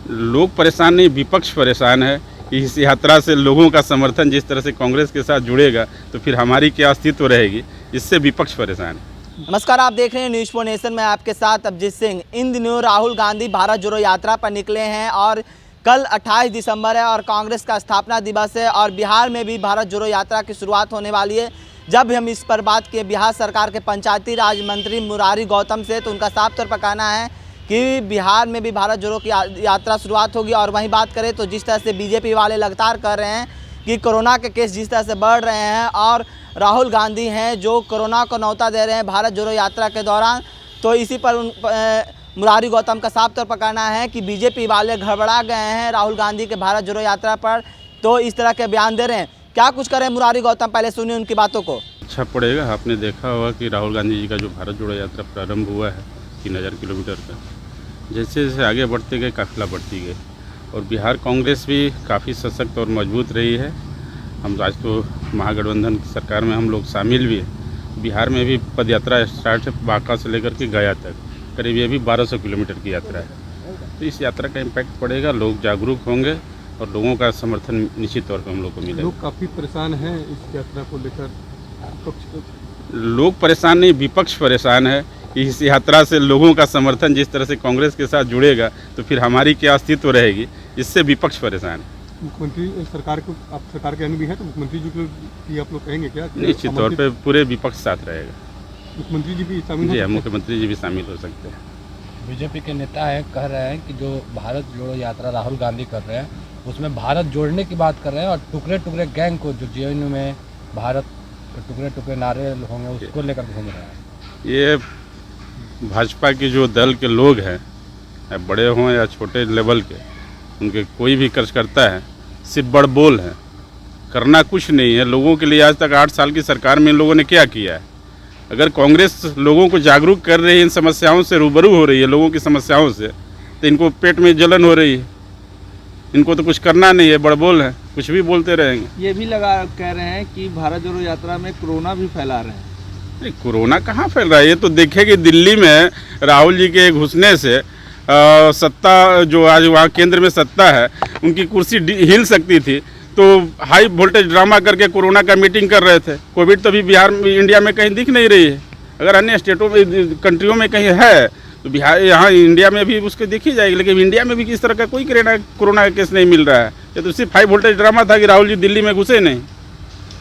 लोग परेशान नहीं, विपक्ष परेशान है कि इस यात्रा से लोगों का समर्थन जिस तरह से कांग्रेस के साथ जुड़ेगा तो फिर हमारी क्या अस्तित्व रहेगी, इससे विपक्ष परेशान है। नमस्कार, आप देख रहे हैं न्यूज़ 4 नेशन में आपके साथ अभिजीत सिंह। इन दिनों राहुल गांधी भारत जोड़ो यात्रा पर निकले हैं और कल 28 दिसंबर है और कांग्रेस का स्थापना दिवस है और बिहार में भी भारत जोड़ो यात्रा की शुरुआत होने वाली है। जब हम इस पर बात किए बिहार सरकार के पंचायती राज मंत्री मुरारी गौतम से, तो उनका साफ तौर पर कहना है कि बिहार में भी भारत जोड़ो की यात्रा शुरुआत होगी। और वहीं बात करें तो जिस तरह से बीजेपी वाले लगातार कर रहे हैं कि कोरोना के केस जिस तरह से बढ़ रहे हैं और राहुल गांधी हैं जो कोरोना को न्योता दे रहे हैं भारत जोड़ो यात्रा के दौरान, तो इसी पर मुरारी गौतम का साफ तौर पर कहना है कि बीजेपी वाले गड़बड़ा गए हैं राहुल गांधी के भारत जोड़ो यात्रा पर, तो इस तरह के बयान दे रहे हैं। क्या कुछ करें मुरारी गौतम, पहले सुनिए उनकी बातों को। अच्छा पड़ेगा। आपने देखा होगा कि राहुल गांधी जी का जो भारत जोड़ो यात्रा प्रारंभ हुआ है 3000 किलोमीटर का, जैसे जैसे आगे बढ़ते गए काफिला बढ़ती गई और बिहार कांग्रेस भी काफ़ी सशक्त और मजबूत रही है। हम आज तो महागठबंधन की सरकार में हम लोग शामिल भी हैं। बिहार में भी पद यात्रा स्टार्ट है बांका से लेकर के गया तक, करीब ये भी 1200 किलोमीटर की यात्रा है। तो इस यात्रा का इम्पैक्ट पड़ेगा, लोग जागरूक होंगे और लोगों का समर्थन निश्चित तौर पर हम लोग को मिलेगा। लोग काफ़ी परेशान हैं इस यात्रा को लेकर। लोग परेशान नहीं, विपक्ष परेशान है कि इस यात्रा से लोगों का समर्थन जिस तरह से कांग्रेस के साथ जुड़ेगा तो फिर हमारी क्या अस्तित्व रहेगी, इससे विपक्ष परेशान है। मुख्यमंत्री सरकार को, आप सरकार के अन्य भी है तो मुख्यमंत्री जी को आप लोग कहेंगे क्या? निश्चित तौर पे पूरे विपक्ष साथ रहेगा। मुख्यमंत्री जी भी शामिल जी, मुख्यमंत्री जी भी शामिल हो सकते हैं। बीजेपी के नेता है कह रहे हैं कि जो भारत जोड़ो यात्रा राहुल गांधी कर रहे हैं उसमें भारत जोड़ने की बात कर रहे हैं और टुकड़े टुकड़े गैंग को जो जेएनयू में भारत टुकड़े टुकड़े नारे होंगे उसको लेकर घूम रहे हैं। ये भाजपा के जो दल के लोग हैं, बड़े हों या छोटे लेवल के, उनके कोई भी कर्ज करता है सिर्फ बड़ बोल है, करना कुछ नहीं है। लोगों के लिए आज तक 8 साल की सरकार में इन लोगों ने क्या किया है? अगर कांग्रेस लोगों को जागरूक कर रही है, इन समस्याओं से रूबरू हो रही है, लोगों की समस्याओं से, तो इनको पेट में जलन हो रही है। इनको तो कुछ करना नहीं है, बड़बोल है, कुछ भी बोलते रहेंगे। ये भी कह रहे हैं कि भारत जोड़ो यात्रा में कोरोना भी फैला रहे हैं। नहीं, कोरोना कहाँ फैल रहा है? ये तो देखे कि दिल्ली में राहुल जी के घुसने से सत्ता जो आज वहाँ केंद्र में सत्ता है उनकी कुर्सी हिल सकती थी, तो हाई वोल्टेज ड्रामा करके कोरोना का मीटिंग कर रहे थे। कोविड तो अभी बिहार में, इंडिया में कहीं दिख नहीं रही है। अगर अन्य स्टेटों में, कंट्रियों में कहीं है तो बिहार, यहाँ इंडिया में भी उसको देखी जाएगी, लेकिन इंडिया में भी किस तरह का कोई कोरोना का केस नहीं मिल रहा है। ये तो सिर्फ हाई वोल्टेज ड्रामा था कि राहुल जी दिल्ली में घुसे नहीं।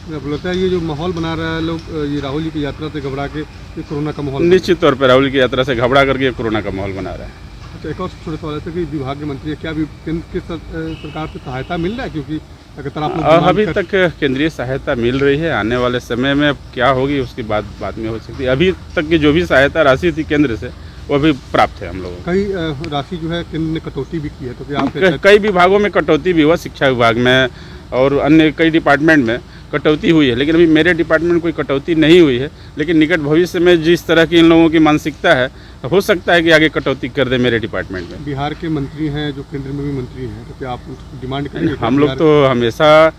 अब लगता है ये जो माहौल बना रहा है लोग, ये राहुल जी की यात्रा से घबरा के ये कोरोना का माहौल, निश्चित तौर पर राहुल जी की यात्रा से घबरा करके कोरोना का माहौल बना रहा है। अच्छा, एक और छोटे सवाल है कि विभाग के मंत्री क्या भी केंद्र सरकार से सहायता मिल रहा है? क्योंकि अगर आप लोग अभी तक केंद्रीय सहायता मिल रही है। आने वाले समय में क्या होगी उसकी बात बाद में हो सकती है। अभी तक की जो भी सहायता राशि थी केंद्र से वो भी प्राप्त है हम लोगों को। कई राशि जो है केंद्र ने कटौती भी की है, तो क्या आप कई विभागों में कटौती भी हुआ, शिक्षा विभाग में और अन्य कई डिपार्टमेंट में कटौती हुई है, लेकिन अभी मेरे डिपार्टमेंट में कोई कटौती नहीं हुई है। लेकिन निकट भविष्य में जिस तरह की इन लोगों की मानसिकता है, हो सकता है कि आगे कटौती कर दे मेरे डिपार्टमेंट में। बिहार के मंत्री हैं जो केंद्र में भी मंत्री हैं, तो क्या आप डिमांड करेंगे? हम लोग तो हमेशा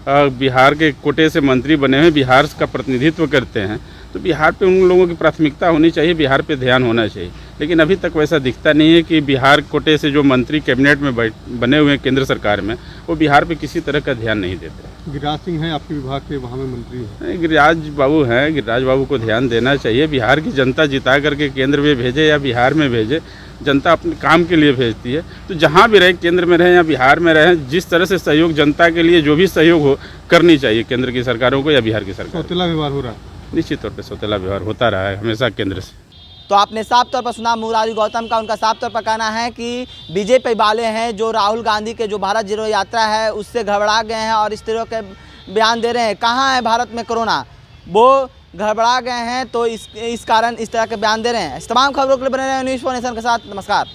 बिहार के कोटे से मंत्री बने हुए, बिहार का प्रतिनिधित्व करते हैं, तो बिहार पे उन लोगों की प्राथमिकता होनी चाहिए, बिहार पे ध्यान होना चाहिए। लेकिन अभी तक वैसा दिखता नहीं है कि बिहार कोटे से जो मंत्री कैबिनेट में बने हुए हैं केंद्र सरकार में, वो बिहार पे किसी तरह का ध्यान नहीं देते। गिरिराज सिंह हैं आपके विभाग के, वहाँ में मंत्री हैं। गिरिराज बाबू हैं, गिरिराज बाबू को ध्यान देना चाहिए। बिहार की जनता जिता करके केंद्र में भेजे या बिहार में भेजे, जनता अपने काम के लिए भेजती है। तो जहाँ भी रहे, केंद्र में रहें या बिहार में रहें, जिस तरह से सहयोग जनता के लिए जो भी सहयोग हो करनी चाहिए केंद्र की सरकारों को या बिहार की सरकार। सौतेला व्यवहार हो रहा है? निश्चित तौर पर सौतेला व्यवहार होता रहा है हमेशा केंद्र से। तो आपने साफ तौर पर सुना मुरारी गौतम का। उनका साफ तौर पर कहना है कि बीजेपी वाले हैं जो राहुल गांधी के जो भारत जोड़ो यात्रा है उससे घबरा गए हैं और इस तरह के बयान दे रहे हैं। कहाँ है भारत में कोरोना, वो घबरा गए हैं, तो इस कारण इस तरह के बयान दे रहे हैं। इस तमाम खबरों के लिए बने रहे न्यूज़ 4 नेशन के साथ। नमस्कार।